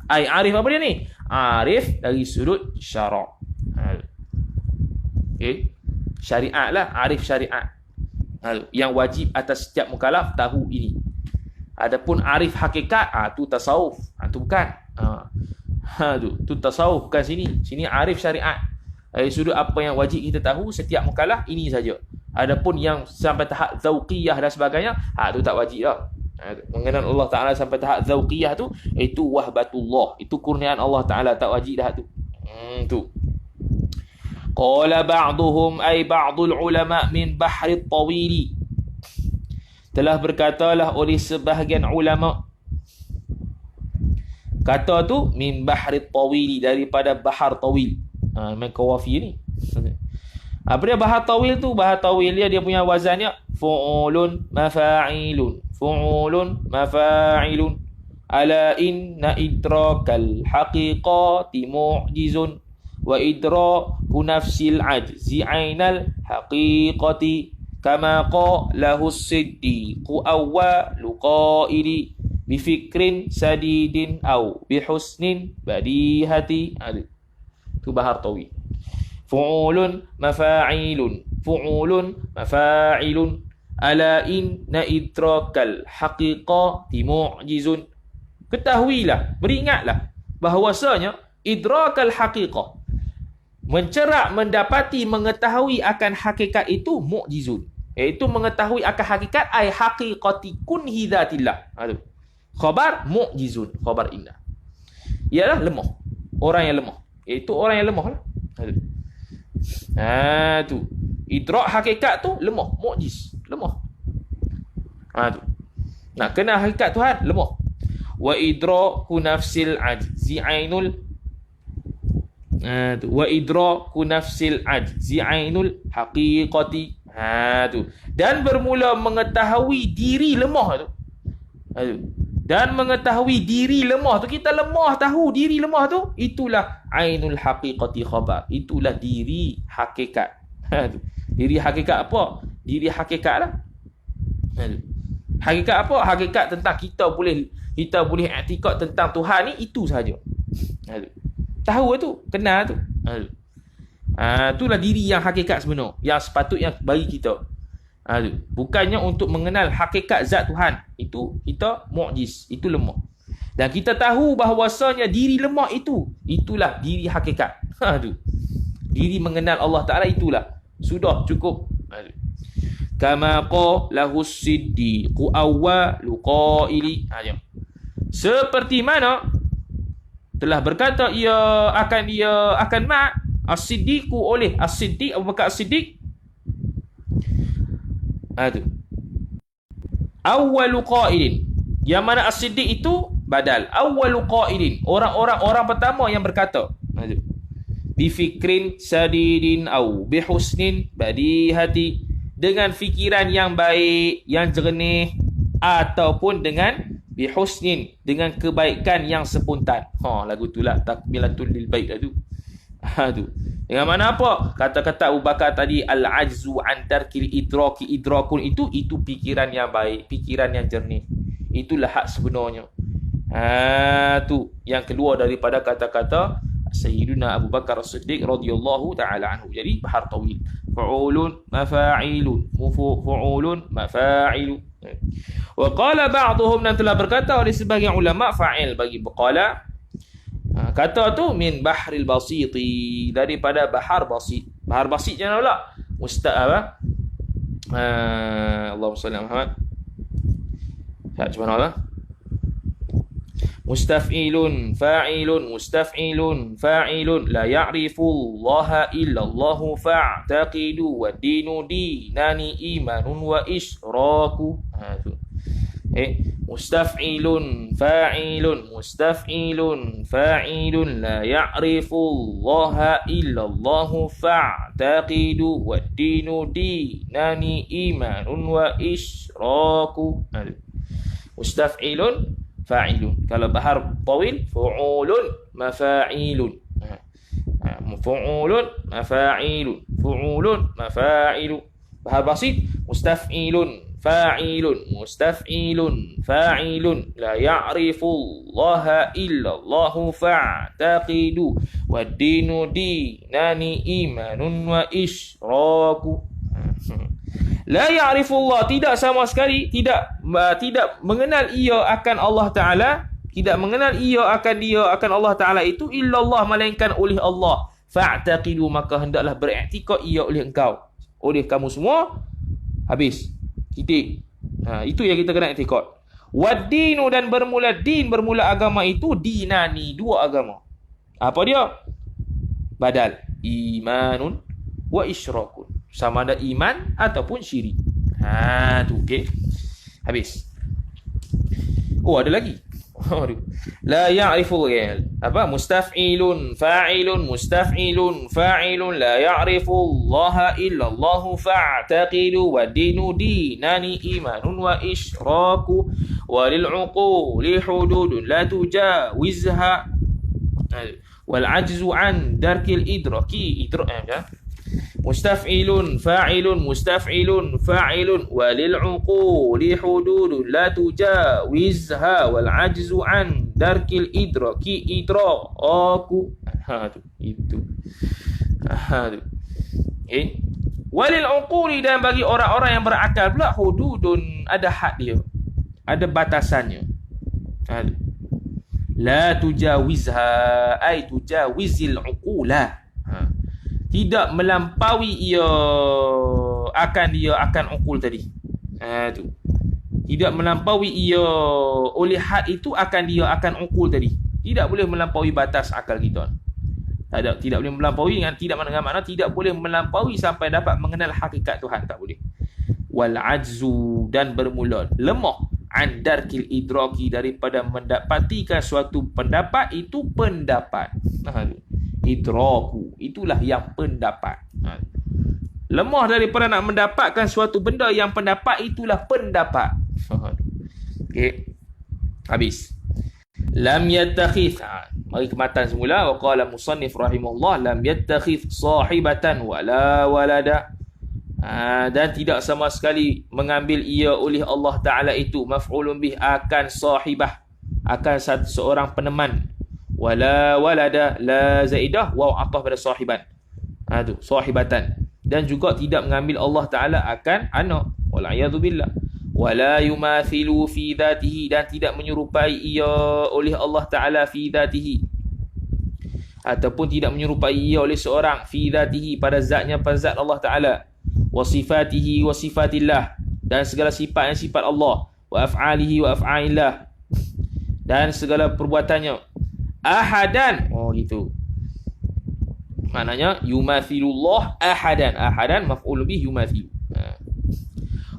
Arif apa dia ni? Arif dari sudut syarak. Okay. Syariat lah, arif syariat. Yang wajib atas setiap mukallaf tahu ini. Adapun arif hakikat, tu tasawuf. Tu bukan. Tu tasawuf, bukan sini. Sini arif syariat. Dari sudut apa yang wajib kita tahu setiap mukallaf, ini saja. Adapun yang sampai tahap zauqiyah dan sebagainya, tu tak wajib dah. Mengenal Allah Ta'ala sampai tahap zauqiyah tu, itu wahbatullah. Itu kurniaan Allah Ta'ala, tak wajib dah tu. Tu. Qala ba'duhum ay ba'dul ulama min bahri tawili. Telah berkatalah oleh sebahagian ulama. Kata tu min bahri tawili, daripada bahar tawil. Memang kawafi ni. Apa dia bahar tawil tu? Bahar tawil dia punya wazannya fu'ulun mafa'ilun. Fu'ulun mafa'ilun. Ala inna idrakal haqiqati mu'jizun. Wa idraku nafsil ajzi ainal haqiqati kama qalahu as-siddiqu awwalu qaili bifikrin sadidin au bihusnin badihati. Itu bahar tawil. Fu'ulun mafa'ilun. Fu'ulun mafa'ilun. Ala inna idrakal haqiqati mu'jizun. Ketahuilah, beringatlah bahawasanya idrakal haqiqah, mencerak, mendapati, mengetahui akan hakikat itu mu'jizun, iaitu mengetahui akan hakikat ay haqiqati kunhi dhatillah. Khabar mu'jizun, khabar inna, ialah lemah, orang yang lemah, iaitu orang yang lemah lah. Tu idrak hakikat tu lemah, mu'jiz, lemah. Tu nak kenal hakikat Tuhan, lemah. Wa idraku nafsil ajzi ainul wa idraku nafsil ajzi ainul haqiqati. Dan bermula mengetahui diri lemah tu. Dan mengetahui diri lemah tu, kita lemah, tahu diri lemah tu, itulah ainul haqiqati khabar, itulah diri hakikat. Diri hakikat apa? Diri hakikat lah. Hakikat apa? Hakikat tentang kita boleh i'tikad tentang Tuhan ni, itu sahaja. Tahu tu, kenal tu. Itulah diri yang hakikat sebenar, yang sepatutnya bagi kita. Bukannya untuk mengenal hakikat zat Tuhan. Itu kita mu'jiz, itu lemah. Dan kita tahu bahawasanya diri lemah itu, itulah diri hakikat. Diri mengenal Allah Ta'ala, itulah. Sudah cukup. Kama qalahu as-siddiqu awwalu qaili. Seperti mana telah berkata ia akan as-siddiqu oleh as-siddiq Abu Bakar as-Siddiq. Awwalu qailin, yang mana as-siddiq itu badal. Awwalu qailin, orang pertama yang berkata. Bifikrin sadidin au bihusnin badihati, dengan fikiran yang baik, yang jernih, ataupun dengan bihusnin, dengan kebaikan yang spontan. Lagu itulah takmilatul lil bait tu. Dengan mana apa? Kata-kata Abu Bakar tadi, al-ajzu an tarkil idraki, idrakun itu fikiran yang baik, fikiran yang jernih. Itulah hak sebenarnya. Tu yang keluar daripada kata-kata Sayyiduna Abu Bakar As-Siddiq radhiyallahu ta'ala anhu. Jadi bahar tawil. Fu'ulun mafa'ilun. Fu'ulun mafa'ilun. Wa qala ba'duhum, dan telah berkata oleh sebagian ulama, fa'il bagi qala. Kata tu min bahril basiti, daripada bahar basit. Bahar basit jangan pula. Allahumma salli ala Muhammad. Subhanallah. Mustaf'ilun fa'ilun mustaf'ilun fa'ilun la ya'rifu Allah illa Allah fa'taqidu wa dinu dinani imanun wa isyraku. Mustaf'ilun fa'ilun la ya'rifu Allah illa Allah fa'taqidu wad-dinu dinani imanun wa isyraku. Mustaf'ilun fa'ilun. Kalau bahar tawil, fu'ulun mafa'ilun. Fu'ulun mafa'ilu. Bahar basit, mustaf'ilun fa'ilun la ya'rifu Allah illa Allah fa'taqidu wad-dinu dinani imanun wa isyraku. La ya'rifu Allah, tidak sama sekali, tidak mengenal ia akan Allah Ta'ala, tidak mengenal ia akan Allah Ta'ala itu illa Allah, melainkan oleh Allah. Fa'taqidu, maka hendaklah beriktikad ia oleh engkau, oleh kamu semua. Habis. Titik. Itu yang kita kena iktikad. Wad-dinu, dan bermula agama itu, dinani, dua agama. Apa dia? Badal. Imanun wa isyrakun. Sama ada iman ataupun syirik. Tu okey. Habis. Ada lagi. La ya'rifu mustaf'ilun fa'ilun la ya'rifu Allah illa Allah fa'taqidu wa dinu dinani imanun wa isyraku wa lil 'uquli hududun la tujawizha wal 'ajzu an darkil idraki mustaf'ilun fa'ilun walil 'uquli hududun la tujawizha wal 'ajzu an darkil idraki idraku. Itu. Walil 'uquli, dan bagi orang-orang yang berakal pula, hududun, ada had dia, ada batasannya. La tujawizha ay tujawizil 'uqula, tidak melampaui ia akan ukul tadi. Tu. Tidak melampaui ia oleh had itu akan ukul tadi. Tidak boleh melampaui batas akal kita. Tidak boleh melampaui, dengan makna tidak boleh melampaui sampai dapat mengenal hakikat Tuhan, tak boleh. Wal ajzu, dan bermula lemah, an darkil idraki, daripada mendapatikan suatu pendapat itu pendapat. Idraku, itulah yang pendapat. Lemah daripada nak mendapatkan suatu benda yang pendapat, itulah pendapat. Okey. Habis. Lam yattakhidh. Mari ke matan semula. Wa qala musannif rahimahullah, lam yattakhidh sahibatan wala walada. Dan tidak sama sekali mengambil ia oleh Allah Ta'ala itu, maf'ulun bih, akan sahibah, akan seorang peneman. Wala walada, la zaidah, waw ataf pada sahiban. Tu sahibatan. Dan juga tidak mengambil Allah Ta'ala akan anak. Wal'iyadhu billah. Wala yumathilu fi dhatihi, dan tidak menyerupai ia oleh Allah Ta'ala fi dhatihi, ataupun tidak menyerupai ia oleh seorang fi dhatihi, pada zatnya, pada zat Allah Ta'ala. Wa sifatihi wa sifatillah, dan segala sifatnya sifat Allah. Wa af'alihi wa af'alillah, dan segala perbuatannya. Ahadan, gitu. Maknanya yumathilullah ahadan maf'ul bih yumathilu.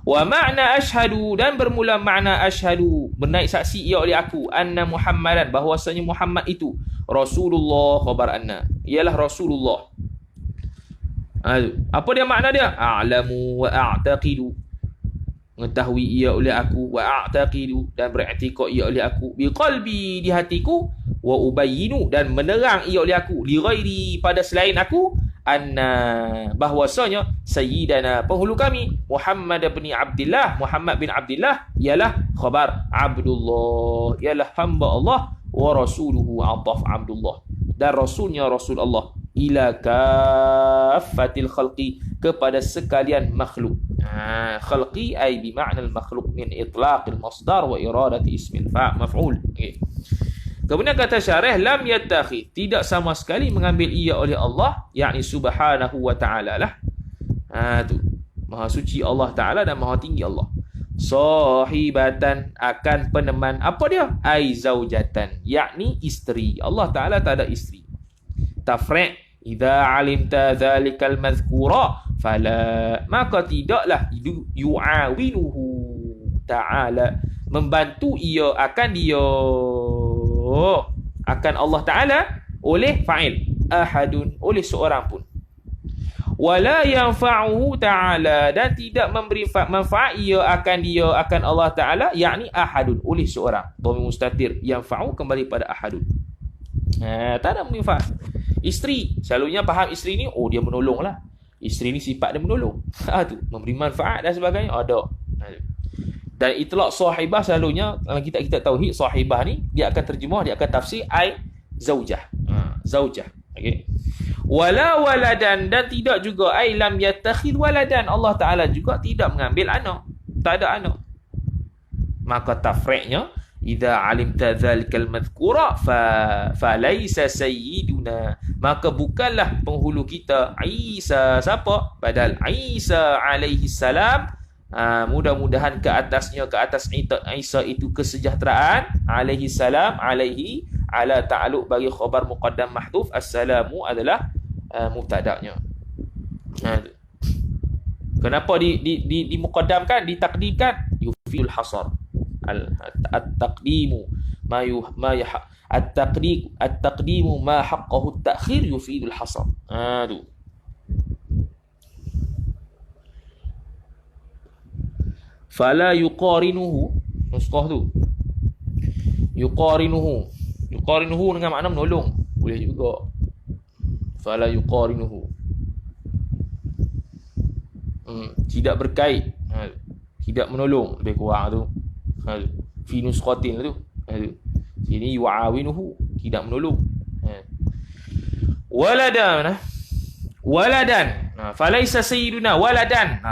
Wa ma'na ashhadu, dan bermula makna ashhadu, bernaik saksi ia oleh aku, anna Muhammadan, bahwasanya Muhammad itu Rasulullah, khabar anna, ialah Rasulullah. Apa dia makna dia? A'lamu wa a'taqidu, mengetahui ia oleh aku, wa a'taqidu, dan beriktikad ia oleh aku, bi qalbi, di hatiku, wa ubayyinu, dan menerang ia oleh aku, li ghairi, pada selain aku, anna, bahwasanya sayyidana, penghulu kami, Muhammad bin Abdullah, ialah khabar Abdullah, ialah hamba Allah, wa rasuluhu, ataf Abdullah, dan rasulnya Rasul Allah, ila kaffatil khalqi, kepada sekalian makhluk. Khalqi ay bi ma'na al makhluk, min itlaqil masdar wa iradati ismil maf'ul. Kemudian kata syarih, lam yattakhidh, tidak sama sekali mengambil ia oleh Allah, yakni subhanahu wa ta'ala lah. Tu maha suci Allah Ta'ala dan maha tinggi Allah. Sahibatan, akan peneman. Apa dia? Ai zaujatan, yakni isteri. Allah Ta'ala tak ada isteri. Tafri', idza alimta dhalikal madhkura fala, maka tidaklah yu'awinuhu ta'ala, membantu ia akan Allah Ta'ala oleh fa'il ahadun, oleh seorang pun. Wala yanfa'uhu ta'ala, dan tidak memberi manfaat ia akan Allah Ta'ala, yakni ahadun, oleh seorang. Dhamir mustatir, yanfa'u kembali pada ahadun. Tak ada manfaat. Isteri, selalunya faham isteri ni, dia menolong lah. Isteri ni sifat dia menolong. Tu, memberi manfaat dan sebagainya, ada. Dan itlaq sahibah selalunya, dalam kitab-kitab tauhid, sahibah ni, dia akan terjemah, dia akan tafsir, zaujah. Zaujah. Okay. Wala waladan, dan tidak juga lam yattakhidh waladan, Allah Ta'ala juga tidak mengambil anak, tak ada anak. Maka tafri'nya, idza alimta dzalikal madhkura fa laysa sayyiduna, maka bukanlah penghulu kita Isa. Siapa? Padahal Isa alaihi salam, mudah-mudahan ke atas Isa itu kesejahteraan, alaihi salam, alaihi ala ta'alluq bagi khabar muqaddam mahdhuf, assalamu adalah mubtada'nya. Kenapa di muqaddamkan, ditakdimkan? Yufidul hasar. At-taqdimu at-taqdimu ma haqqahu at-ta'khir yufidul hasar. Tu. Fala yuqarinuhu, nuskah tu. Yuqarinuhu dengan makna menolong, boleh juga. Fala yuqarinuhu, tidak berkait, tidak menolong, lebih kurang tu. Fi nusqatin tu. Sini yu'awinuhu, tidak menolong. Waladan, falaisa sayyiduna waladan,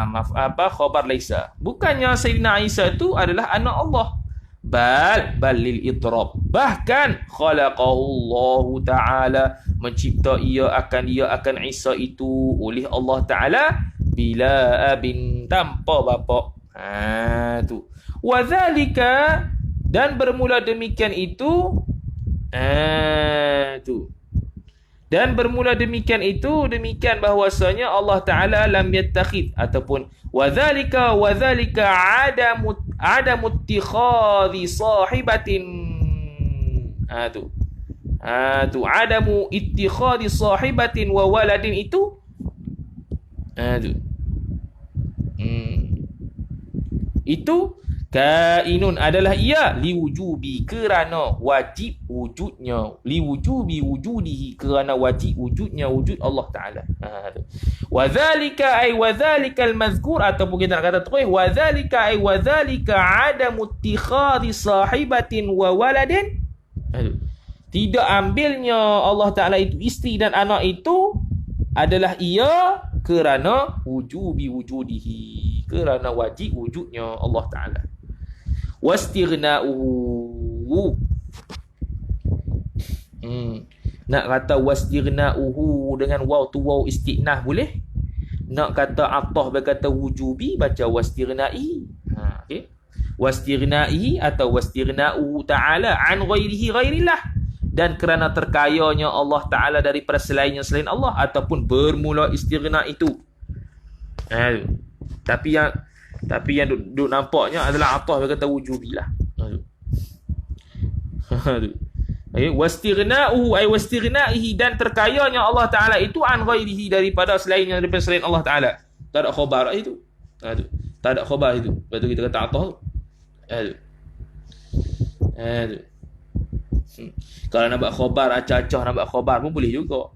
khabar laisa, bukannya sayyidina Isa itu adalah anak Allah. Bal lil idrab, bahkan khalaqahu Allah Ta'ala, mencipta ia akan Isa itu oleh Allah Ta'ala, bila abin, tanpa bapa. Tu. Wa dzalika, dan bermula demikian itu, tu. Dan bermula demikian itu, demikian bahwasanya Allah Ta'ala lam yattakhid, ataupun wadzalika adamu ittikhadhi sahibatin. Tu adamu ittikhadhi sahibatin wa waladin itu. Tu. Itu kainun adalah ia liwujubi, kerana wajib wujudnya, liwujubi wujudihi, kerana wajib wujudnya, wujud Allah Ta'ala. Wa dzalika ay wa dzalikal mazkur, ataupun kita nak kata terus wa dzalika ay wa dzalika adamu ittikhadhi sahibatin wa waladin, tidak ambilnya Allah Ta'ala itu isteri dan anak itu adalah ia kerana wujubi wujudihi, kerana wajib wujudnya Allah Ta'ala. Wastighna'uhu, nak kata wastighna'uhu dengan waw tu waw istighnah boleh. Nak kata atah berkata wujubi, baca wastighna'i. Okay. Wastighna'i atau wastighna'uhu ta'ala an ghairihi ghairillah, dan kerana terkayanya Allah Ta'ala daripada selainnya selain Allah, ataupun bermula istighna itu. Tapi yang duk nampaknya adalah atah berkata wujubi lah. Wastighna'uhu ay wastighna'ihi, dan terkayanya Allah Ta'ala itu an ghairihi, daripada selainnya, daripada selain Allah Ta'ala. Tak ada khabar itu. Tak ada khabar itu. Lepas tu kita kata atah tu. Kalau nak buat khabar, acah-acah nak buat khabar pun boleh juga.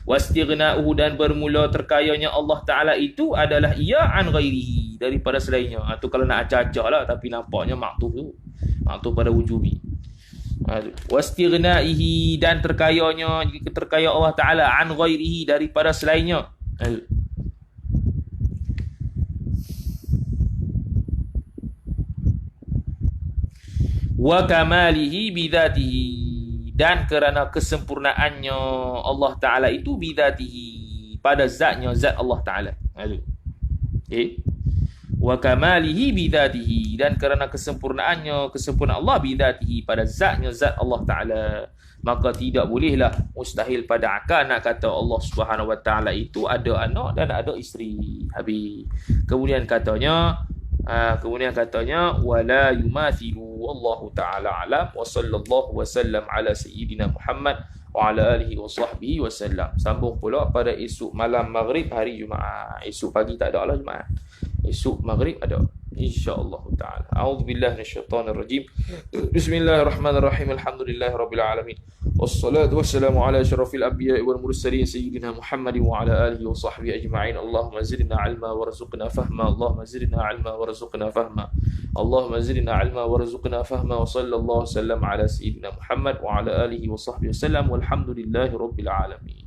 Wastighna'uhu, dan bermula terkayanya Allah Ta'ala itu adalah ia an ghairihi, daripada selainnya. Tu kalau nak acah-acah lah, tapi nampaknya maktuf tu, maktuf pada wujubi. Wastighna'ihi, dan terkayanya, jika terkaya Allah Ta'ala an ghairihi, daripada selainnya. Wa kamalihi bidatihi, dan kerana kesempurnaannya Allah Ta'ala itu bidatihi, pada zatnya, zat Allah Ta'ala. Okay. Wa kamalihi bidatihi, dan kerana kesempurnaannya, kesempurnaan Allah bidatihi, pada zatnya, zat Allah Ta'ala. Maka tidak bolehlah, mustahil pada akal nak kata Allah Subhanahu Wa Ta'ala itu ada anak dan ada isteri. Habis. Kemudian katanya Kemudian katanya wala yumathilu wallahu taala alam wa sallallahu wasallam ala sayyidina Muhammad wa ala alihi wa sahbihi wasallam. Sambung pula pada esok malam maghrib hari Jumaat. Esok pagi tak ada lah Jumaat. Esok maghrib ada insyaallah taala. A'udzubillahi minasyaitonir rajim. Bismillahirrahmanirrahim. Alhamdulillahirabbil alamin. Wassalatu wassalamu ala asyrafil anbiya'i wal mursalin sayyidina Muhammadin wa ala alihi wa sahbihi ajma'in. Allahumma zidna 'ilma warzuqna fahma. Allahumma zidna 'ilma warzuqna fahma. Allahumma zidna 'ilma warzuqna fahma. Wa sallallahu wasallam ala sayyidina Muhammad wa ala alihi wa sahbihi wasallam. Walhamdulillahirabbil alamin.